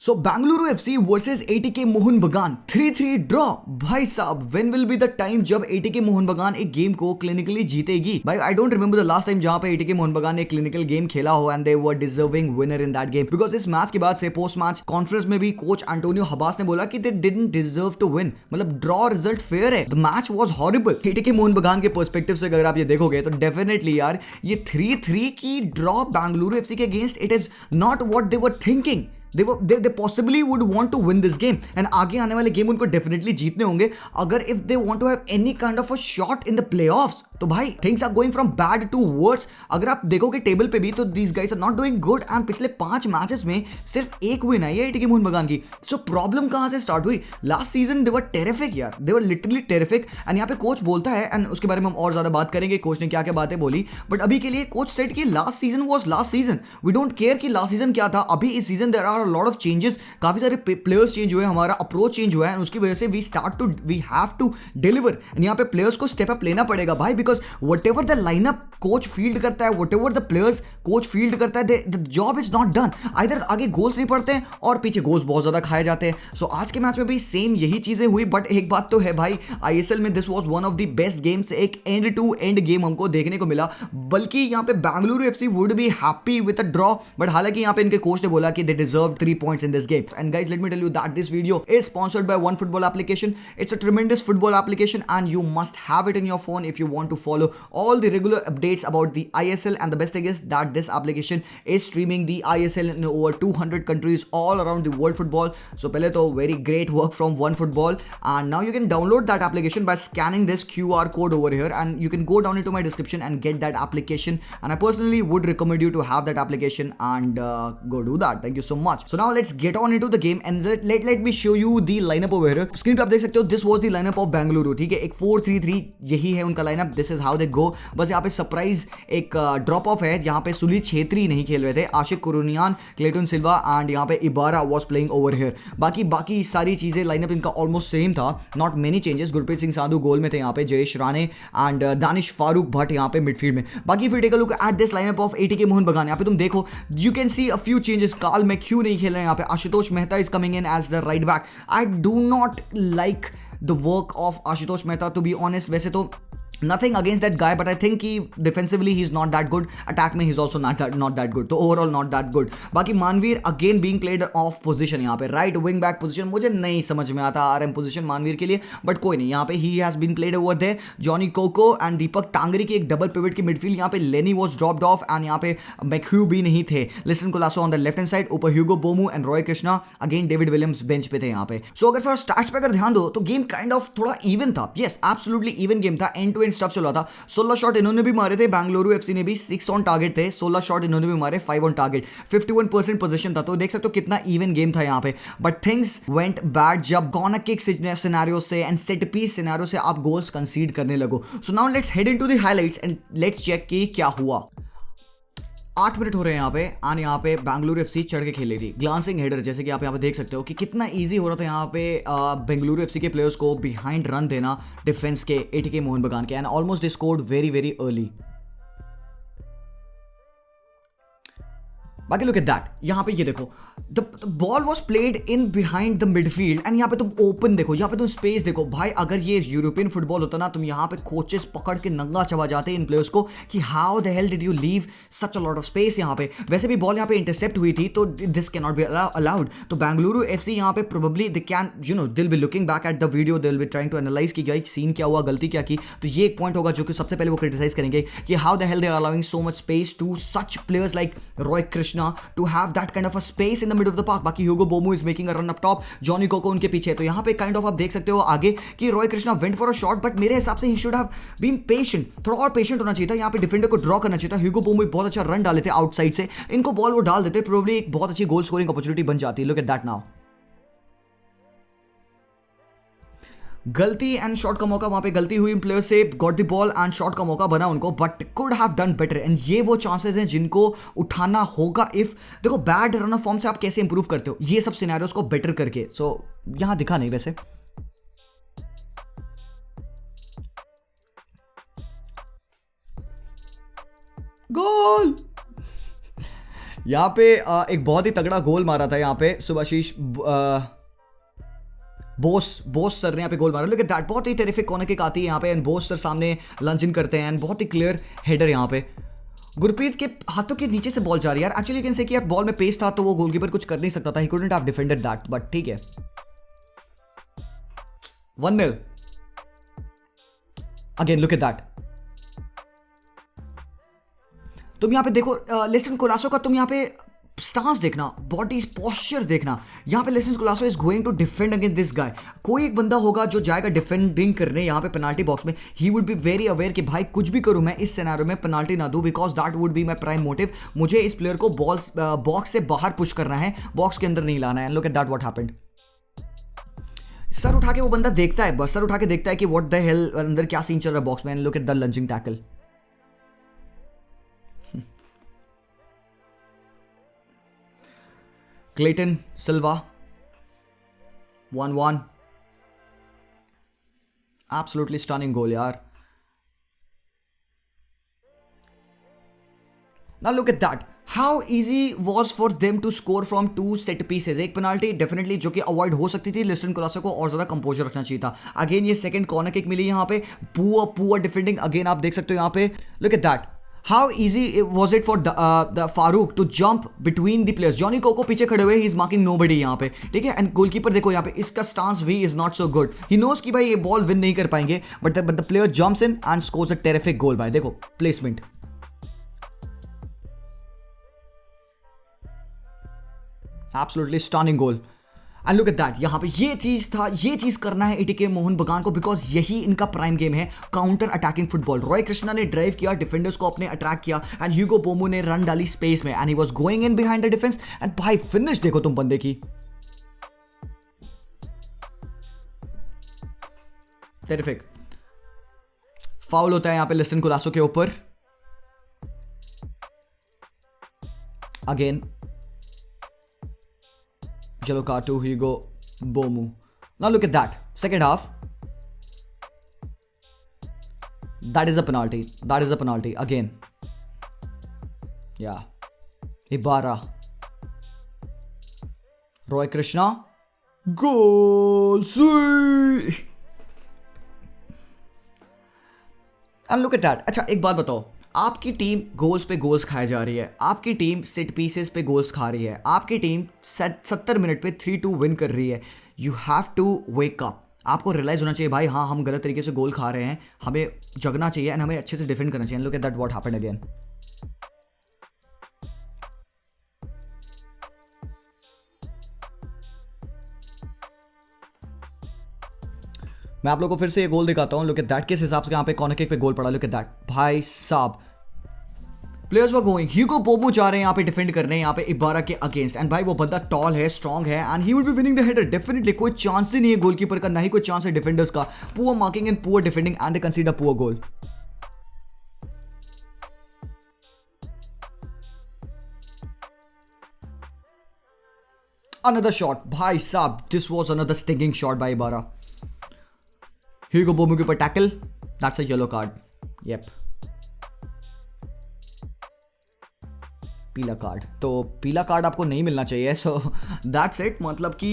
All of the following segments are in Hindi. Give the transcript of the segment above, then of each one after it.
सो Bengaluru FC versus ATK Mohan Bagan 3-3 draw. भाई साहब, when will be the time जब एटीके मोहन बगान एक गेम को क्लिनिकली जीतेगी? भाई I don't remember the last time जहां पे एटीके मोहन बगान ने क्लिनिकल गेम खेला हो and they were deserving winner in that game. Because इस मैच के बाद से पोस्ट मैच कॉन्फ्रेंस में भी कोच एंटोनियो हबास ने बोला कि they didn't deserve to win, मतलब ड्रॉ रिजल्ट फेयर है। The match was horrible. ATK Mohan Bagan के पर्सपेक्टिव से अगर आप ये देखोगे तो डेफिनेटली यार ये 3-3 की ड्रॉ बेंगलुरु एफसी के against it is not what they were thinking. They possibly would want to win this game and आगे आने वाले गेम उनको डेफिनेटली जीतने होंगे अगर if they want to have any kind of a shot in the playoffs। तो भाई things are going from bad to worse. अगर आप देखोगे टेबल पे भी तो these guys are not doing good and पिछले 5 मैचेस में सिर्फ एक विन आई है एटीके मोहन बगान की। सो प्रॉब्लम कहां से स्टार्ट हुई? लास्ट सीजन दे वर टेरिफिक यार, दे वर लिटरली टेरिफिक। एंड यहाँ पे कोच बोलता है एंड उसके बारे में हम और ज्यादा बात करेंगे कोच ने क्या क्या बातें बोली, बट अभी के लिए कोच सेड कि last season was last season, we don't care कि लास्ट सीजन क्या था। अभी इस season there are a lot of changes, काफी सारे प्लेयर्स चेंज हुए, हमारा अप्रोच चेंज हुआ है, उसकी वजह से वी हैव टू डिलीवर। यहाँ पे प्लेयर्स को स्टेप अप लेना पड़ेगा भाई, because what ever the lineup coach field करता है, what ever the players coach field करता है, the job is not done. Either आगे गोल्स नहीं पड़ते हैं और पीछे गोल्स बहुत ज्यादा खाए जाते हैं। सो आज के मैच में भी सेम यही चीजें हुई, बट एक बात तो है भाई, आईएसएल में this was one of the best games. एक एंड टू एंड गेम हमको देखने को मिला, बल्कि यहाँ पे Bengaluru FC would be happy with a draw, but हालांकि यहाँ पे इनके कोच ने बोला कि they deserve 3 points in this game. And guys, let me tell you that this video is sponsored by one football application. It's a tremendous football application and you must have it in your phone if you want to follow all the regular updates about the ISL. And the best thing is that this application is streaming the ISL in over 200 countries all around the world football. So pehle to very great work from OneFootball, and now you can download that application by scanning this QR code over here, and you can go down into my description and get that application. And I personally would recommend you to have that application and go do that. Thank you so much. So now let's get on into the game and let me show you the lineup over here. Screen पे आप देख सकते हो, this was the lineup of Bengaluru, ठीक है, एक 4-3-3 यही है उनका lineup. This is how they go. बस यहाँ पे सरप्राइज एक ड्रॉप ऑफ है, यहाँ पे सुनील छेत्री नहीं खेल रहे थे, आशिक कुरुनियान, क्लेटन सिल्वा एंड यहाँ पे Ibara was playing over here. बाकी सारी चीजें लाइनअप इनका ऑलमोस्ट सेम था, not many changes. Gurpreet Singh Sandhu goal में थे, यहाँ पे जयेश राणे एंड दानिश फारूक भट्ट यहाँ पे मिडफील्ड में। बाकी फिर take a look at this lineup of ATK Mohan Bagan. यहाँ पे तुम देखो, you can see a few changes. Carl McHugh नहीं खेल रहे हैं यहाँ पे, Ashutosh Mehta is coming in as the right back. I do not like the work of Ashutosh Mehta, to be honest। वैसे तो nothing against that guy, but I think he defensively he's not that good, attack में he's also not that good, तो overall not that good। बाकी Manveer again being played off position, यहाँ पे right wing back position मुझे नहीं समझ में आता RM position मानवीर के लिए, but कोई नहीं, यहाँ पे he has been played over there। Joni Kauko and Deepak Tangri की एक डबल पिवट की मिडफील्ड, यहाँ पे लेनी was dropped off एंड यहाँ पे मैक्यू भी नहीं थे। Liston Colaco on the left hand side, ऊपर Hugo Boumous and Roy Krishna, again David Williams bench पे थे यहाँ पे। सो अगर थोड़ा स्टैट्स पे अगर ध्यान दो तो गेम काइंड ऑफ थोड़ा इवन था। यस, एब्सोल्युटली इवन गेम था, एंड टू एंड स्टफ चल रहा था। 16 शॉट इन्होंने भी मारे थे, बेंगलुरु एफसी ने भी 6 ऑन टारगेट थे, 16 शॉट इन्होंने भी मारे, 5 ऑन टारगेट, 51% पोजीशन था। तो देख सकते हो कितना इवन गेम था यहाँ पे, बट थिंग्स वेंट बैड जब कॉर्नर किक सिनेरियो से एंड सेट पीस सिनेरियो से आप गोल्स कंसीड करने लगो। So now let's head into the highlights and let's check कि क्या हुआ। 8 मिनट हो रहे हैं यहाँ पे, एंड यहाँ पे बेंगलुरु एफसी चढ़ के खेल रही थी। ग्लांसिंग हेडर, जैसे कि आप यहाँ पे देख सकते हो कि कितना इजी हो रहा था यहाँ पे बेंगलुरु एफसी के प्लेयर्स को बिहाइंड रन देना डिफेंस के एटीके मोहन बगान के, and almost they scored very very early. बाकी लुक एट दैट, यहाँ पे ये देखो, the ball was played in behind the midfield and यहाँ पे तुम ओपन देखो, यहाँ पे तुम स्पेस देखो। भाई अगर ये यूरोपियन फुटबॉल होता ना, तुम यहाँ पे कोचेस पकड़ के नंगा चबा जाते इन प्लेयर्स को कि how the hello did you leave such a lot of space यहाँ पे। वैसे भी बॉल यहाँ पे इंटरसेप्ट हुई थी, तो this can not be allowed. तो बेंगलुरु एफसी यहाँ पे प्रोबेबली दे कैन दिल be looking back at the video, दिल बी ट्राइंग टू एनालाइज कि गाइस सीन क्या हुआ, गलती क्या की। तो ये एक पॉइंट होगा जो कि सबसे पहले वो क्रिटिसाइज करेंगे कि how the hell they are allowing so much space to such players like Roy Krishna to have that kind of a space in the middle of the park। बाकी Hugo Boumous is making a run up top, Johnny Kauko उनके पीछे। तो यहाँ पे काइंड ऑफ आप देख सकते हो आगे कि Roy Krishna went for a shot, but मेरे हिसाब से he should have been patient, थोड़ा और पेशेंट होना चाहिए था। यहाँ पे डिफेंडर को ड्रॉ करना चाहिए था। ह्यूगो बोमू बहुत अच्छा रन डाले थे आउटसाइड से, इनको बॉल वो डाल देते, प्रोबेबली एक बहुत अच्छी गोल स्कोरिंग अपॉर्चुनिटी बन जाती है। लुक एट दैट नाउ, गलती एंड शॉट का मौका, वहां पे गलती हुई प्लेयर से, got the ball and shot का मौका बना उनको, but could have done better. And ये वो चांसेस हैं जिनको उठाना होगा। इफ देखो बैड रन ऑफ फॉर्म से आप कैसे इंप्रूव करते हो, ये सब सिनेरियोस को बेटर करके। सो यहां दिखा नहीं वैसे, गोल यहाँ पे एक बहुत ही तगड़ा गोल मारा था यहाँ पे सुभाशीष बोस बोस सर ने यहाँ पे गोल मारा। लुक एट दैट, बहुत ही टेरिफिक कॉर्नर किक आती है यहाँ पे एंड बोस सर सामने लंच इन करते हैं एंड बहुत ही क्लियर हेडर यहाँ पे। गुरप्रीत के हाथों के नीचे से बॉल जा रही है यार। एक्चुअली कैन से कि यार बॉल में पेस था तो वो गोलकीपर कुछ कर नहीं सकता था, he couldn't have defended that, but ठीक है। 1-0 अगेन, लुक एट दैट। तुम यहाँ पे देखो लेसन कोलासो का, तुम यहाँ पे स्टांस देखना, बॉडी पोस्चर देखना। यहाँ पे Liston Colaco is going to defend against this guy. कोई एक बंदा होगा जो जाएगा डिफेंडिंग करने यहाँ पे पेनाल्टी बॉक्स में, he would be very aware कि भाई कुछ भी करूँ मैं इस सिनेरियो में पेनाल्टी ना दूं, because that would be my prime motive. मुझे इस प्लेयर को बॉक्स से बाहर पुश करना है, बॉक्स के अंदर नहीं लाना है। Look at that what happened. Sir उठा के वो बंदा देखता है, बस सर उठा के देखता है कि व्हाट द हेल, अंदर क्या सीन चल रहा है बॉक्स में। Look at the lunging tackle. Clayton Silva 1-1, absolutely stunning goal यार। Now look at that. How easy was for them to score from 2 set pieces? एक पेनाल्टी डेफिनेटली जो कि अवॉइड हो सकती थी, लेस्टन कोलासो को और ज्यादा कंपोजर रखना चाहिए था। अगेन ये सेकंड कॉर्नर किक मिली यहाँ पे, पुअर डिफेंडिंग अगेन आप देख सकते हो यहाँ पे। Look at that, how easy was it for the Farooq to jump between the players. Johnny Kauko पीछे खड़े हुए, ही इज मार्किंग नोबडी यहाँ पे, ठीक है। एंड गोलकीपर देखो यहाँ पे, इसका स्टांस भी is not so good. He knows कि भाई ये बॉल विन नहीं कर पाएंगे, but the player jumps in and scores a terrific goal. भाई देखो placement, absolutely stunning goal. And look at that, यहाँ पे ये चीज था, ये चीज करना है एटीके मोहन बगान को, बिकॉज यही इनका प्राइम गेम है, counter attacking football. Roy Krishna ने ड्राइव किया, डिफेंडर्स को अपने अटैक किया एंड ह्यूगो बोमू ने रन डाली स्पेस में and he was going in behind the defence and भाई फिनिश देखो तुम बंदे की, टेरिफिक। फाउल होता है यहाँ पे लेस्टन कोलासो के ऊपर again. Yellow card to Hugo Bomu. Now look at that. Second half. That is a penalty. That is a penalty. Again. Yeah. Ibarra. Roy Krishna. Goal! See! And look at that. अच्छा एक बात बताओ, आपकी टीम गोल्स पे गोल्स खाए जा रही है, आपकी टीम सेट पीसेस पे गोल्स खा रही है, आपकी टीम 70 मिनट पे 3-2 विन कर रही है। You have to wake up. आपको रियलाइज होना चाहिए भाई, हाँ हम गलत तरीके से गोल खा रहे हैं, हमें जगना चाहिए एंड हमें अच्छे से डिफेंड करना चाहिए। Look at that what happened again. मैं आप लोगों को फिर से ये गोल दिखाता हूं। लुक एट दैट, किस हिसाब से यहाँ पे कॉर्नर किक पे गोल पड़ा। लुक एट दैट भाई साहब, प्लेयर्स वर गोइंग, ह्यूगो बोमू जा रहे हैं यहाँ पे डिफेंड करने, यहाँ पे इबारा के अगेंस्ट एंड भाई वो बंदा टॉल है, स्ट्रॉन्ग है and he will be winning the header definitely. कोई चांस ही नहीं है गोलकीपर का, ना ही कोई चांस है डिफेंडर्स का। Poor marking and poor defending and consider poor goal. Another shot भाई साहब, this was another stinging shot by Ibara. Hugo Boumous के ऊपर tackle, that's a yellow card. Yep, पीला कार्ड, तो पीला कार्ड आपको नहीं मिलना चाहिए। सो दैट्स इट, मतलब कि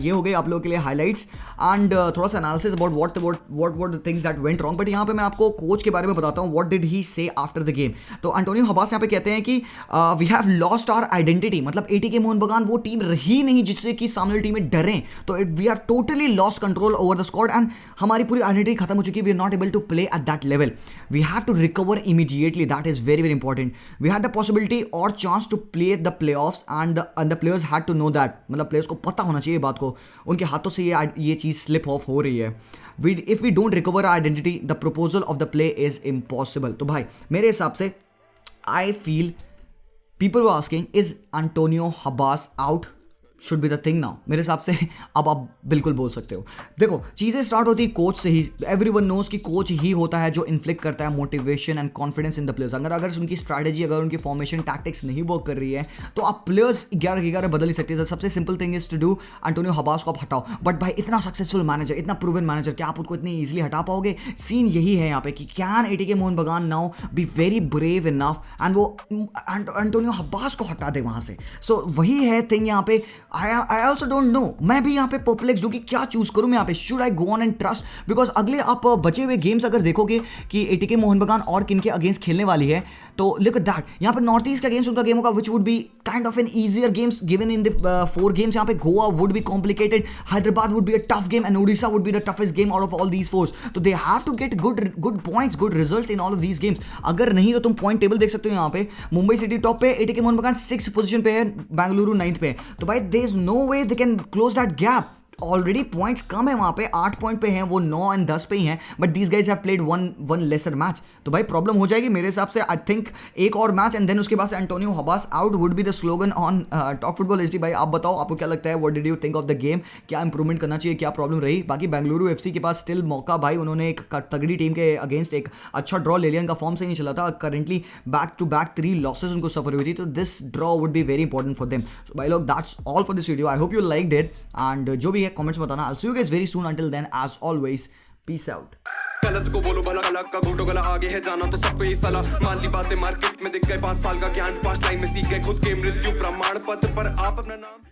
ये हो गई आप लोगों के लिए हाइलाइट्स एंड थोड़ा सा analysis about what the things that went wrong. But यहाँ पे मैं आपको कोच के बारे में बताता हूँ, what did he say after the game. तो एंटोनियो हबास यहाँ पे कहते हैं कि we have lost our identity, मतलब एटीके मोहन बगान वो टीम रही नहीं जिससे कि सामने टीमें डरें। तो we have totally lost control over the squad and हमारी पूरी आइडेंटिटी खत्म हो चुकी है। We are not able to play at that level, we have to recover immediately, that is very very important. We had the possibility और chance to play the playoffs and the players had to know that, मतलब प्लेयर्स को पता होना चाहिए बात को, उनके हाथों से ये चीज़ स्लिप ऑफ हो रही है। If we don't recover our identity the proposal of the play is impossible. तो भाई मेरे हिसाब से I feel people were asking, is Antonio Habas out should be the thing now. मेरे हिसाब से अब आप बिल्कुल बोल सकते हो। देखो चीज़ें स्टार्ट होती है कोच से ही। एवरीवन नोज कि कोच ही होता है जो इन्फ्लिक्ट करता है motivation and confidence in the players. अगर उनकी स्ट्रैटेजी, अगर उनकी फॉर्मेशन टैक्टिक्स नहीं वर्क कर रही है तो आप प्लेयर्स 11-11 बदल ही सकते हैं। सबसे simple thing is to do Antonio Habas को आप हटाओ। बट भाई इतना सक्सेसफुल मैनेजर, इतना प्रूवन मैनेजर, क्या आप उनको इतनी ईजिली हटा पाओगे? सीन यही है यहाँ पे कि कैन एटीके मोहन बगान now be very brave enough and वो एंटोनियो हबास को हटा दे वहां से। सो वही है थिंग यहाँ पे। आई ऑल्सो डोंट नो, मैं भी यहाँ पे परप्लेक्स हूँ कि क्या चूज करूँ मैं यहाँ पे। Should I go on and trust? Because अगले आप बचे हुए गेम्स अगर देखोगे कि एटीके मोहन बगान और किन के अगेंस्ट खेलने वाली है, तो लुक एट दैट। यहाँ पे नॉर्थ ईस्ट के अगेंस्ट उनका गेम होगा which would be kind of an easier games given in the 4 games. यहाँ पे Goa would be complicated, Hyderabad would be a tough game and Odisha would be the toughest game out of all these 4। तो they have to get good points, good results in all of these games. अगर नहीं तो तुम पॉइंट टेबल देख सकते हो। यहाँ पे मुंबई सिटी टॉप पे, एटीके मोहन बगान 6th पोजीशन पे है, बेंगलुरु 9th पे है। तो भाई there is no way they can close that gap. Already points कम है वहां पे, 8 पॉइंट पे हैं वो, 9 और 10 पे ही हैं। But these guys have played one lesser match. तो भाई प्रॉब्लम हो जाएगी मेरे हिसाब से। आई थिंक एक और मैच एंड देन उसके बाद से Antonio Habas out would be the slogan on talk football HD. भाई आप बताओ आपको क्या लगता है? What did you think of the game? क्या इंप्रूवमेंट करना चाहिए, क्या प्रॉब्लम रही? बाकी बेंगलुरु एफसी के पास स्टिल मौका भाई, उन्होंने एक तगड़ी टीम के अगेंस्ट एक अच्छा ड्रॉ ले लिया। इनका फॉर्म से नहीं चला था, currently back to back 3 losses उनको सफर हुई थी। तो this draw would be very important for them. So भाई लोग that's all for this video. I hope you liked it and जो भी है कमेंट्स में बताना। See you guys very soon. Until then, as always, peace out. गलत को बोलो भला, गलत का घोटो गला, आगे है जाना तो सब पे ही सलाह। मान ली बातें मार्केट में दिख गए, 5 साल का ज्ञान 5 लाइन में सीख गए खुद के मृत्यु प्रमाण पत्र पर आप अपना नाम